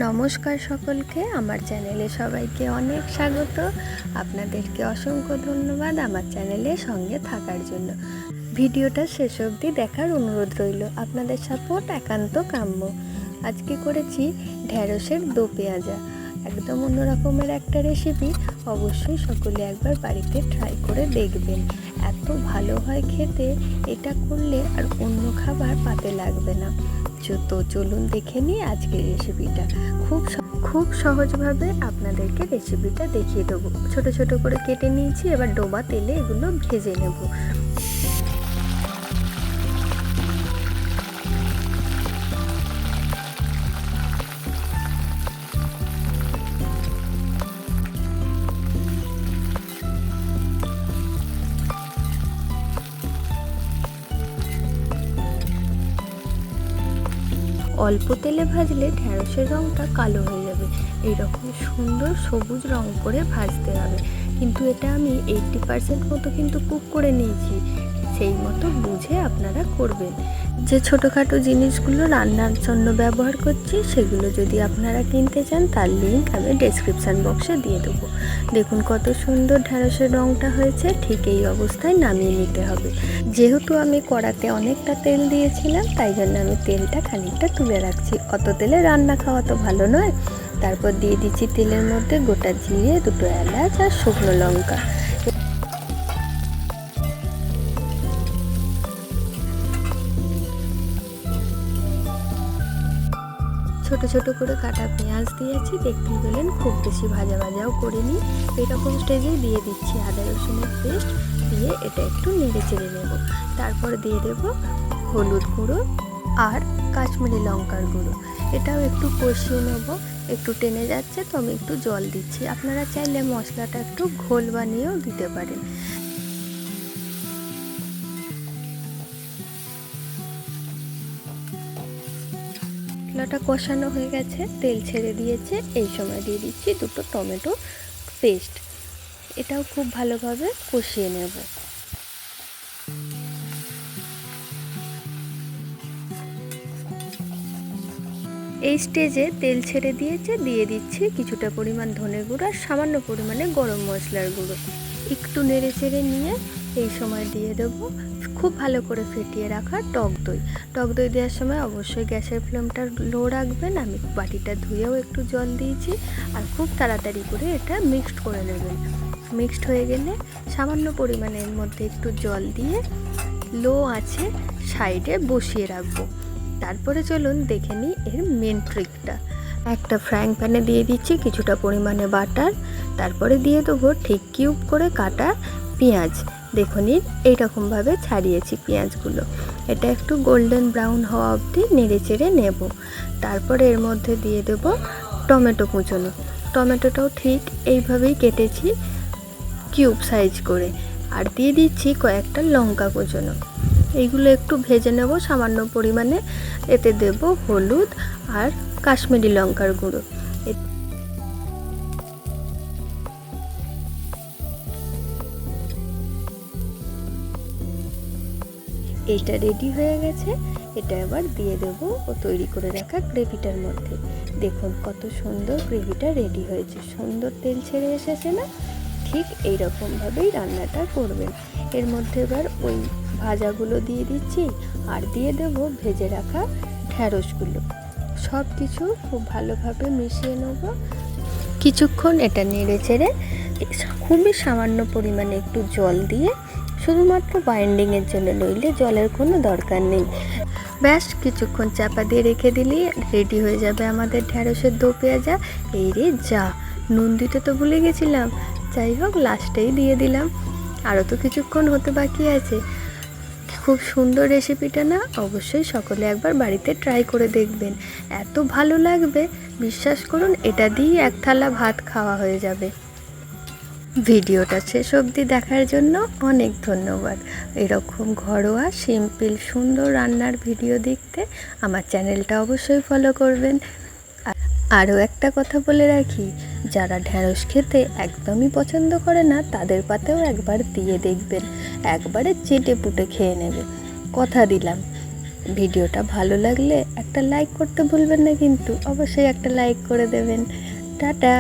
নমস্কার সকলকে, আমার চ্যানেলে সবাইকে অনেক স্বাগত। আপনাদেরকে অসংখ্য ধন্যবাদ আমার চ্যানেলে সঙ্গে থাকার জন্য। ভিডিওটা শেষ অবধি দেখার অনুরোধ রইল, আপনাদের সাপোর্ট একান্ত কাম্য। আজকে করেছি ঢ্যাঁড়সের দো পেঁয়াজা, একদম অন্যরকমের একটা রেসিপি। অবশ্যই সকলে একবার বাড়িতে ট্রাই করে দেখবেন, এত ভালো হয় খেতে। এটা করলে আর অন্য খাবার পাতে লাগবে না। তো চলুন দেখে নিই আজকের রেসিপিটা। খুব সহজভাবে আপনাদেরকে রেসিপিটা দেখিয়ে দেবো। ছোট ছোট করে কেটে নিয়েছি, এবার ডোবা তেলে এগুলো ভেজে নেব। অল্প তেলে ভাজলে ঢ্যাঁড়সের রঙটা কালো হয়ে যাবে, এইরকম সুন্দর সবুজ রং করে ভাজতে হবে। কিন্তু এটা আমি 80% মতো কিন্তু কুক করে নিয়েছি, সেই মতো বুঝে আপনারা করবেন। যে ছোটোখাটো জিনিসগুলো রান্নার জন্য ব্যবহার করছি, সেগুলো যদি আপনারা কিনতে চান তার লিঙ্ক আমি ডেসক্রিপশান বক্সে দিয়ে দেবো। দেখুন কত সুন্দর ঢ্যাঁড়সের রঙটা হয়েছে। ঠিক এই অবস্থায় নামিয়ে নিতে হবে। যেহেতু আমি কড়াতে অনেকটা তেল দিয়েছিলাম, তাই জন্য আমি তেলটা খানিকটা তুলে রাখছি। অত তেলে রান্না খাওয়া তো ভালো নয়। তারপর দিয়ে দিচ্ছি তেলের মধ্যে গোটা জিরে, দুটো এলাচ আর শুকনো লঙ্কা। ছোট ছোট করে কাটা পেঁয়াজ দিয়েছি, দেখতেই পেলেন। খুব বেশি ভাজা ভাজাও করিনি। এরকম স্টেজে দিয়ে দিচ্ছি আদা রসুনের পেস্ট, দিয়ে এটা একটু নেড়ে চেড়ে নেব। তারপর দিয়ে দেব হলুদ গুঁড়ো আর কাশ্মীরি লঙ্কার গুঁড়ো। এটাও একটু কষিয়ে নেব। একটু টেনে যাচ্ছে তো আমি একটু জল দিচ্ছি। আপনারা চাইলে মশলাটা একটু ঘোল বানিয়েও দিতে পারেন। মশলাটা কষানো হয়ে গেছে, তেল ছেড়ে দিয়েছে। এই সময় দিয়ে দিচ্ছি দুটো টমেটো পেস্ট। এটাও খুব ভালোভাবে কষিয়ে নেব। এই স্টেজে তেল ছেড়ে দিয়েছে, দিয়ে দিচ্ছি কিছুটা পরিমাণ ধনে গুঁড়ো আর সামান্য পরিমাণে গরম মশলার গুঁড়ো। একটু নেড়ে চেড়ে নিয়ে এই সময় দিয়ে দেবো খুব ভালো করে ফেটিয়ে রাখা টক দই। টক দই দেওয়ার সময় অবশ্যই গ্যাসের ফ্লেমটা লো রাখবেন। আমি বাটিটা ধুয়েও একটু জল দিয়েছি। আর খুব তাড়াতাড়ি করে এটা মিক্সড করে নেবেন। মিক্সড হয়ে গেলে সামান্য পরিমাণের মধ্যে একটু জল দিয়ে লো আঁচে সাইডে বসিয়ে রাখবো। তারপরে চলুন দেখে নিই এর মেন ট্রিকটা। একটা ফ্রাইং প্যানে দিয়ে দিচ্ছি কিছুটা পরিমাণে বাটার। তারপরে দিয়ে দেবো ঠিক কিউব করে কাটা পেঁয়াজ। দেখুন এইরকমভাবে ছাড়িয়েছি পেঁয়াজগুলো। এটা একটু গোল্ডেন ব্রাউন হওয়া অবধি নেড়ে চেড়ে নেব। তারপরে এর মধ্যে দিয়ে দেবো টমেটো কুচোনো। টমেটোটাও ঠিক এইভাবেই কেটেছি কিউব সাইজ করে। আর দিয়ে দিচ্ছি কয়েকটা লঙ্কা কুচোনো। এইগুলো একটু ভেজে নেব সামান্য পরিমাণে। এতে দেব হলুদ আর কাশ্মীরি লঙ্কার গুঁড়ো। এইটা রেডি হয়ে গেছে। এটা এবার দিয়ে দেবো তৈরি করে রাখা গ্রেভিটার মধ্যে। দেখুন কত সুন্দর গ্রেভিটা রেডি হয়েছে, সুন্দর তেল ছেড়ে এসেছে না? ঠিক এইরকমভাবেই রান্নাটা করবেন। এর মধ্যে এবার ওই ভাজাগুলো দিয়ে দিচ্ছি, আর দিয়ে দেব ভেজে রাখা ঢ্যাঁড়সগুলো। সব কিছু খুব ভালোভাবে মিশিয়ে নেব। কিছুক্ষণ এটা নেড়ে চেড়ে খুবই সামান্য পরিমাণে একটু জল দিয়ে, শুধুমাত্র বাইন্ডিংয়ের জন্য, নইলে জলের কোনো দরকার নেই। ব্যাস কিছুক্ষণ চাপা দিয়ে রেখে দিলেই রেডি হয়ে যাবে আমাদের ঢ্যাঁড়সের দো পেঁয়াজা। এই রে যা, নুন দিতে তো ভুলে গেছিলাম। যাই হোক, লাস্টেই দিয়ে দিলাম। আরও তো কিছুক্ষণ হতে বাকি আছে। খুব সুন্দর রেসিপিটা না? অবশ্যই সকলে একবার বাড়িতে ট্রাই করে দেখবেন, এত ভালো লাগবে বিশ্বাস করুন। এটা দিয়েই এক থালা ভাত খাওয়া হয়ে যাবে। ভিডিওটা শেষ অবধি দেখার জন্য অনেক ধন্যবাদ। এরকম ঘরোয়া সিম্পল সুন্দর রান্নার ভিডিও দেখতে আমার চ্যানেলটা অবশ্যই ফলো করবেন। আরও একটা কথা বলে রাখি, যারা ঢ্যাঁড়স খেতে একদমই পছন্দ করে না, তাদের পাতেও একবার দিয়ে দেখবেন, একবারে চেটে পুটে খেয়ে নেবে, কথা দিলাম। ভিডিওটা ভালো লাগলে একটা লাইক করতে ভুলবেন না, কিন্তু অবশ্যই একটা লাইক করে দেবেন। টাটা।